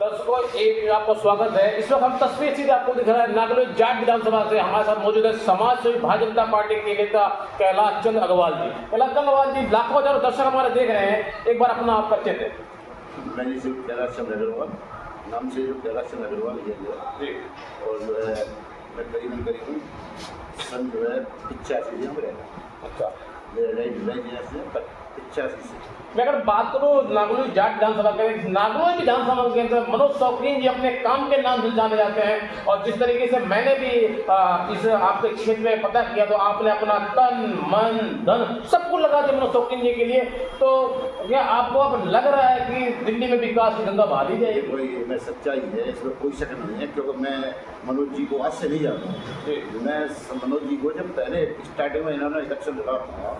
दर्शकों एक आपका स्वागत है। इस वक्त हम तस्वीर सीधे आपको दिख रहा है नागलोई जाट विधानसभा से। हमारे साथ मौजूद है समाज सेवी भारतीय जनता पार्टी के नेता कैलाश चंद अग्रवाल जी। कैलाश चंद अग्रवाल जी, लाखों हजारों दर्शक हमारे देख रहे हैं, एक बार अपना आप परिचय दें। मैं जी कैलाश चंद अग्रवाल नाम से जो कैलाश चंद अग्रवाल ये जी, और जो है मैं करीबन सन जो है 85 में रहता। अच्छा, मेरा लाइफ से 85 से। मैं अगर बात करूँ नागलोई जाट विधानसभा के, नागलोई विधानसभा के अंदर मनोज शौकीन जी अपने काम के नाम से जाने जाते हैं। और जिस तरीके से मैंने भी इस आपके क्षेत्र में पता किया तो आपने अपना तन मन धन सबको लगा दिया मनोज शौकीन जी के लिए। तो क्या आपको अब लग रहा है कि दिल्ली में विकास की गंगा बहा दी जाएगी? कोई मैं सच्चाई है, इसमें कोई शक नहीं है, क्योंकि मैं मनोज जी को आज से नहीं जानता हूँ। मैं मनोज जी को जब पहले स्टार्टिंग में इन्होंने इलेक्शन लड़ा था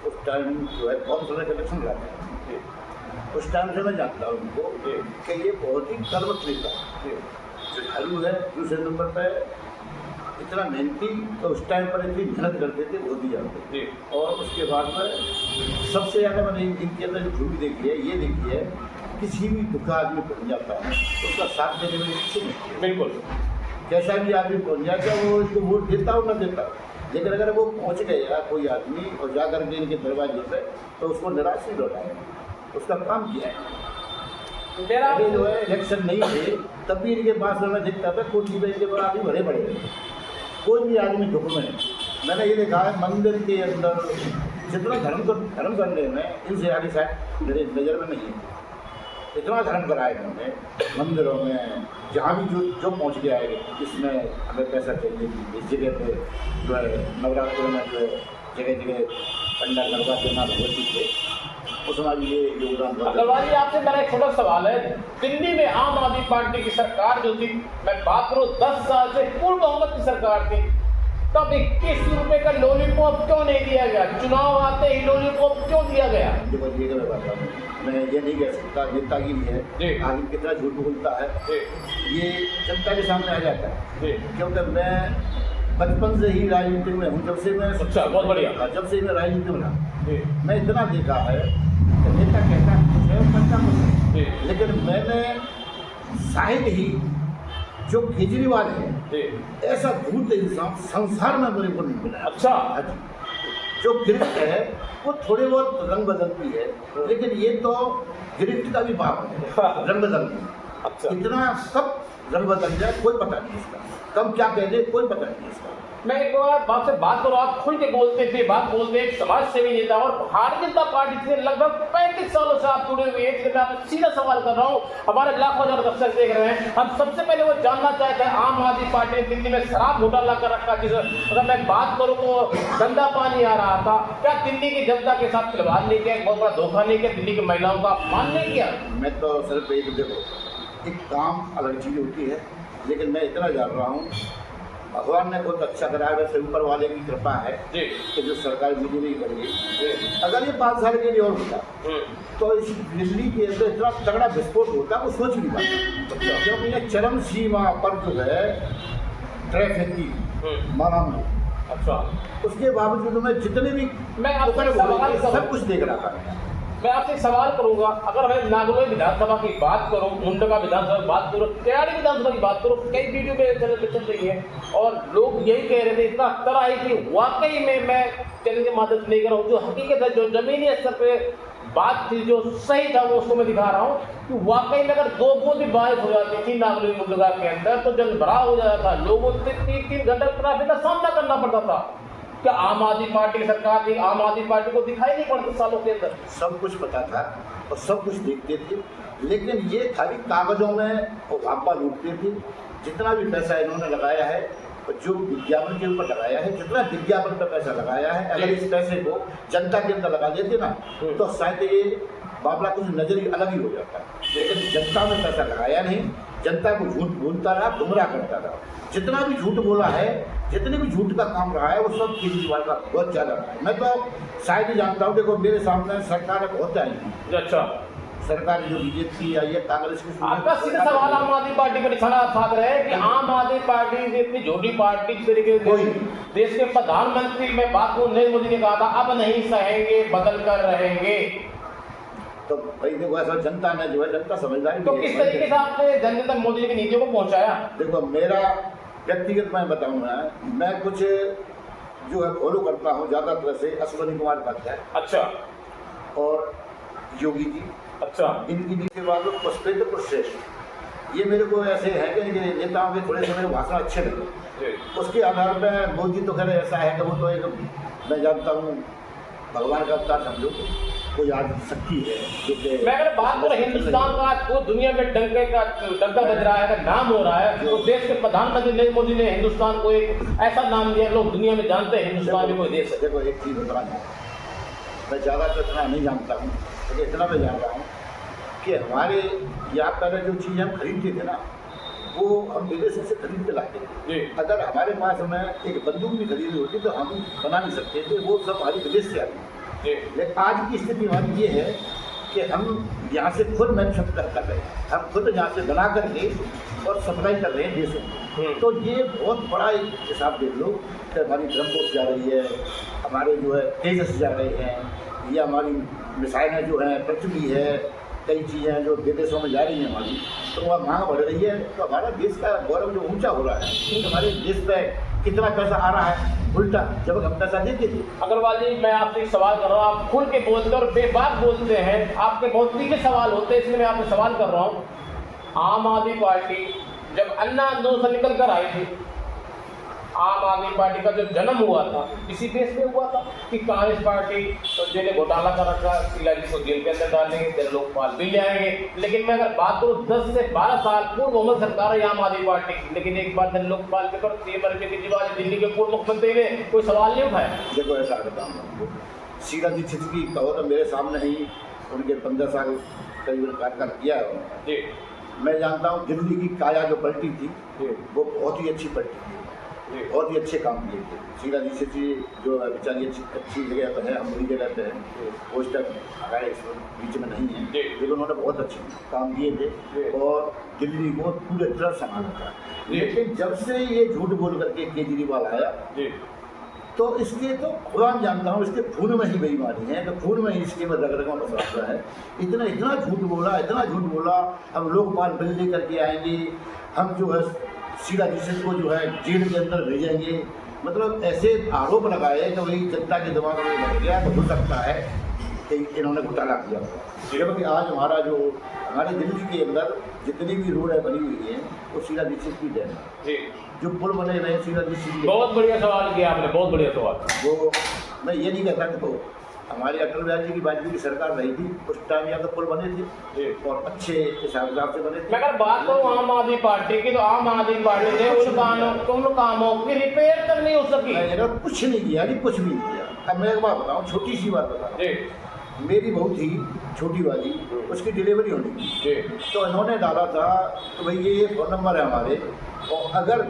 उस टाइम जो है बहुत समय इलेक्शन लड़ा था, उस टाइम से मैं जानता हूँ उनको कि ये बहुत ही कर्मठ नेता जो झाड़ू है दूसरे नंबर पर इतना मेहनती, तो उस टाइम पर इतनी मेहनत करते थे बहुत ही जानते। और उसके बाद में सबसे ज़्यादा मैंने इनके अंदर जो खूबी देखी है ये देखी है, किसी भी दुखा आदमी पहुँच जाता है उसका साथ देने में किसी नहीं। बिल्कुल, कैसा भी आदमी पहुँच जाता है वो इसको वोट देता हो न देता, लेकिन अगर वो पहुँच गया कोई आदमी और जाकर के इनके दरवाजे पे तो उसको निराश नहीं लौटाएगा, उसका काम किया है। अभी जो है इलेक्शन नहीं थे तब भी इनके पास में मैं देखता था कोठी पे इनके बड़ा आदमी भरे पड़े थे, कोई भी आदमी दुख में। मैंने ये देखा है मंदिर के अंदर जितना धर्म करने में इनसे आगे शायद मेरे नज़र में नहीं है। इतना धर्म कराया इन्होंने मंदिरों में, जहाँ भी जो पहुँच गया है इसमें हमें पैसा चाहिए, इस जगह पे जो है नवरात्रों में जो है जगह जगह पंडा गरबा देना भगवती थे, उसमें भी ये योगदान। अग्रवाल जी, आपसे मेरा एक छोटा सवाल है। दिल्ली में आम आदमी पार्टी की सरकार जो थी, मैं बात करूँ 10 साल से पूर्ण बहुमत की सरकार थी, तब 21 रुपए का लॉलीपॉप क्यों नहीं दिया गया? चुनाव आते ही लॉलीपॉप क्यों दिया गया? देखो ये मैं बात रहा हूँ, मैं ये नहीं कह सकता नेतागिरी है, आदमी कितना झूठ बोलता है ये जनता के सामने आ जाता है, क्योंकि मैं बचपन से ही राजनीति में हूँ। जब से मैं बहुत बढ़िया, जब से मैं राजनीति में रहा मैं इतना देखा है कि नेता कहता है करता कुछ है, लेकिन मैंने शायद ही जो केजरीवाल है ऐसा धूर्त इंसान संसार में मेरे को नहीं मिला। अच्छा, जो गिरफ्त है वो थोड़े बहुत रंग बदलती है, लेकिन ये तो गिरफ्त का भी बाप है, रंग बदलती। अच्छा, इतना सब रंग बदल जाए कोई पता नहीं इसका, कब क्या कह दे कोई पता नहीं इसका। मैं एक बार आपसे बात करूँ, आप खुल के बोलते थे, बात बोलते एक समाज सेवी नेता और भारतीय जनता पार्टी से लगभग 35 सालों से आप जुड़े हुए हैं। मैं आपसे सीधा सवाल कर रहा हूँ, हमारे लाखों हजार दर्शक देख रहे हैं। हम सबसे पहले वो जानना चाहते हैं, आम आदमी पार्टी ने दिल्ली में शराब घोटाला कर रखा, जिस अगर मैं बात करूँ तो गंदा पानी आ रहा था, क्या दिल्ली की जनता के साथ खिलवाड़ नहीं किया, बहुत बड़ा धोखा नहीं किया, दिल्ली की महिलाओं का अपमान नहीं किया? मैं तो सिर्फ एक देखो, एक काम अलग चीज़ होती है, लेकिन मैं इतना जान रहा हूँ भगवान ने बहुत अच्छा कराया, वैसे ऊपर वाले की कृपा है कि जो सरकार मुझे नहीं करेगी। अगर ये 5 साल के लिए और होता तो इस दिल्ली के अंदर इतना तगड़ा विस्फोट होता वो सोच नहीं पाता, क्योंकि ये चरम सीमा पर जो है ट्रैफिक की माना। अच्छा, उसके बावजूद मैं जितने भी मैं सब कुछ देख रहा था। मैं आपसे सवाल करूंगा, अगर मैं नागलोई विधानसभा की बात करूं, मुंडका विधानसभा की बात करूं, तैयारी विधानसभा की बात करूं, कई वीडियो में चैनल पे चल रही है और लोग यही कह रहे थे, इतना तरह है कि वाकई में मैं चैनल के माध्यम से नहीं कर रहा हूँ, जो हकीकत है, जो जमीनी स्तर पे बात थी, जो सही था वो उसको मैं दिखा रहा हूँ कि वाकई में अगर 2 बूंद भी बारिश हो जाती थी नागलोई मुंडका के अंदर तो जल भराव हो जाता था, लोगों को 3-3 घंटे ट्रैफिक का सामना करना पड़ता था। क्या आम आदमी पार्टी की सरकार थी, आम आदमी पार्टी को दिखाई नहीं पड़ता सालों के अंदर? सब कुछ पता था और सब कुछ देखते थे, लेकिन ये खाली कागजों में भापा लूटते थे। जितना भी पैसा इन्होंने लगाया है, जो विज्ञापन के ऊपर लगाया है, जितना विज्ञापन पर पैसा लगाया है, अगर इस पैसे को जनता के अंदर लगा देते ना तो शायद ये मामला कुछ नजरिए अलग ही हो जाता है। लेकिन जनता में पैसा लगाया नहीं, जनता को झूठ बोलता रहा, गुमराह करता रहा। जितना भी झूठ बोला है, जितने भी झूठ का काम रहा है वो सब केजरीवाल का बहुत ज़्यादा रहा है। मैं तो शायद ही जानता हूँ, देखो मेरे सामने सरकार बहुत आई। अच्छा, सरकार जो बीजेपी आई है, कांग्रेस की, आपका सीधा सवाल आम आदमी पार्टी पर निशाना साध रहे हैं कि आम आदमी पार्टी इतनी छोटी पार्टी जिस तरीके से देश के प्रधानमंत्री में बात को नरेंद्र मोदी ने कहा था, अब नहीं सहेंगे बदल कर रहेंगे। तो भाई देखो ऐसा जनता ने जो है जनता समझदारी तो किस तरीके से आपने जन जन तक मोदी जी की नीतियों को पहुंचाया? देखो मेरा व्यक्तिगत मैं बताऊंगा, मैं कुछ जो है फॉलो करता हूँ ज़्यादातर से अश्विनी कुमार उपाध्याय अच्छा और योगी जी, अच्छा इनकी नीति बाद पुष्पेंद्र श्रेष्ठ, ये मेरे को ऐसे हैं कि ये नेताओं के थोड़े से मेरे भाषण अच्छे लगे। उसके आधार पर मोदी तो खैर ऐसा है कि वो तो एक मैं जानता हूँ भगवान का अवतार समझो, कोई आज शक्ति है जो कि मैं अगर बात करूं हिंदुस्तान का वो दुनिया में डंका बज रहा है, नाम हो रहा है, तो देश के प्रधानमंत्री नरेंद्र मोदी ने हिंदुस्तान को एक ऐसा नाम दिया, लोग दुनिया में जानते हैं हिंदुस्तान में कोई देश है। देखो एक चीज़ बता दूँ, मैं ज़्यादा तो इतना नहीं जानता हूँ, लेकिन इतना मैं जानता हूँ कि हमारे यहाँ पहले जो चीज़ हम खरीदते थे ना, वो हम विदेशों से खरीद के लाते थे। अगर हमारे पास हमें एक बंदूक भी खरीदी होती तो हम बना नहीं सकते थे, वो सब हमारी विदेश से आती। लेकिन आज की स्थिति हमारी ये है कि हम यहाँ से खुद मैन्युफैक्चर कर रहे हैं, हम खुद यहाँ से बना करके और सप्लाई कर रहे हैं देशों को। तो ये बहुत बड़ा एक हिसाब देख लो कि हमारी ब्रह्मोस जा रही है, हमारे जो है तेजस जा रहे हैं, या हमारी मिसाइलें जो हैं पृथ्वी है, कई चीज़ें जो विदेशों में जा रही हैं हमारी, तो वह मांग बढ़ रही है। तो हमारा देश का गौरव जो ऊंचा हो रहा है, क्योंकि हमारे देश में कितना पैसा आ रहा है उल्टा जब हम पैसा देते थे। अग्रवाल जी मैं आपसे एक सवाल कर रहा हूँ, आप खुल के बोलते और बेबाक बोलते हैं, आपके बहुत तीखे सवाल होते हैं, इसलिए मैं आपसे सवाल कर रहा हूँ। आम आदमी पार्टी जब अन्ना आंदोलन से निकल कर आई थी, आम आदमी पार्टी का जो जन्म हुआ था इसी देश में हुआ था कि कांग्रेस पार्टी तो जेल घोटाला कर रखा, शीला जी को जेल के अंदर डालेंगे, जन लोकपाल भी ले आएंगे। लेकिन मैं अगर बात करूँ 10 से 12 साल पूर्व बहुमत सरकार है आम आदमी पार्टी की, लेकिन एक बार जन लोकपाल के पर सीएम अरविंद केजरीवाल दिल्ली के पूर्व मुख्यमंत्री ने कोई सवाल नहीं उठाया। देखो ऐसा करता हूँ, शीला दीक्षित की कहो तो मेरे सामने ही उनके 15 साल करीब कार्यकाल किया है जी। मैं जानता हूँ दिल्ली की काया जो पलटी थी वो बहुत ही अच्छी पलटी थी, बहुत ही अच्छे काम किए थे। शीला दीक्षित जी जो बेचारी अच्छी जगह पर है, हम बुरी जगह पे हैं, पोस्ट हमारे बीच में नहीं है, लेकिन उन्होंने बहुत अच्छे काम किए थे और दिल्ली को पूरे तरह संभाला था। लेकिन जब से ये झूठ बोल करके केजरीवाल आया तो इसके तो खुदा जानता हूँ, इसके खून में ही बेईमानी है, तो खून में ही इसके में रग में बसा हुआ है। इतना झूठ बोला, इतना झूठ बोला, हम लोकपाल बिल ले करके आएंगे, हम जो है शीला दीक्षित को जो है जेल के अंदर भेजेंगे, मतलब ऐसे आरोप लगाए कि वही जनता के दिमाग में लग गया। तो हो सकता है कि इन्होंने घोटाला किया, जबकि आज हमारे दिल्ली के अंदर जितनी भी रोडें बनी हुई हैं वो शीला दीक्षित की देन है। जो पुल बने रहे शीला दीक्षित, बहुत बढ़िया सवाल किया आपने, बहुत बढ़िया सवाल। वो मैं ये नहीं कहता कि तो हमारी अटल बिहारी जी की वाजपेयी की सरकार रही थी, उस टाइम यहाँ तो पुल बने थे और अच्छे हिसाब से बने थे। मैं अगर बात करूँ आम आदमी पार्टी की, तो आम आदमी पार्टी ने उन कामों की रिपेयर तक नहीं हो सकी। कुछ नहीं किया जी, कुछ भी नहीं किया। अब मैं एक बात बताऊँ, छोटी सी बात बताऊँ, मेरी बहू थी छोटी वाली, उसकी डिलीवरी होनी थी, तो इन्होंने डाला था तो भाई ये फ़ोन नंबर है हमारे, और अगर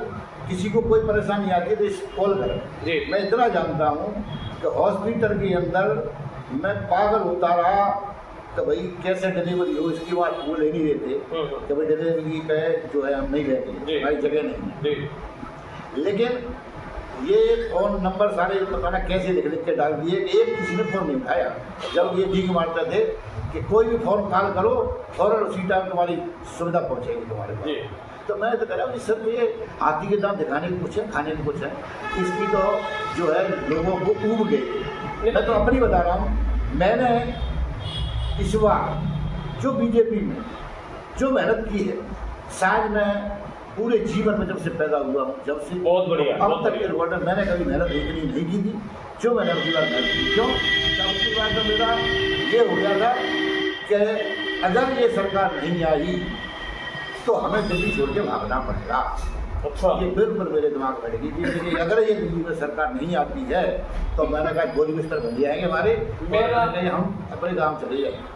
किसी को कोई परेशानी आती है तो इस कॉल करें। मैं इतना जानता हूँ कि हॉस्पिटल के अंदर मैं पागल होता रहा तो भाई कैसे डिलीवरी हो, इसकी बात वो ले नहीं देते कि भाई डिलीवरी पे जो है हम नहीं लेंगे, हमारी जगह नहीं है। लेकिन ये फ़ोन नंबर सारे पता ना कैसे लिख के डाल दिए, एक किसी ने फ़ोन नहीं उठाया। जब ये ठीक मारते थे कि कोई भी फ़ोन कॉल करो फ़ौरन उसी टाइम तुम्हारी सुविधा पहुँचेगी तुम्हारे पास। तो मैं तो कह रहा हूँ सब ये हाथी के दाम दिखाने को कुछ है, खाने को कुछ है, इसकी तो जो है लोगों को ऊब गई। मैं तो अपनी बता रहा हूँ, मैंने इस बार जो बीजेपी में जो मेहनत की है, शायद मैं पूरे जीवन में जब से पैदा हुआ हूँ, जब से बहुत बढ़िया अब तक के रिकॉर्ड में मैंने कभी मेहनत इतनी नहीं की थी जो मैंने अपनी बार मेहनत की। क्यों? उसकी बार तो मेरा ये हो गया था कि अगर ये सरकार नहीं आई तो हमें दिल्ली छोड़ के भागना पड़ेगा। अच्छा, ये बिल्कुल मेरे दिमाग में बैठ गई कि अगर ये दिल्ली में सरकार नहीं आती है तो मैंने कहा गोली बिस्तर बन जाएंगे हमारे, हम अपने गाँव चले जाएंगे।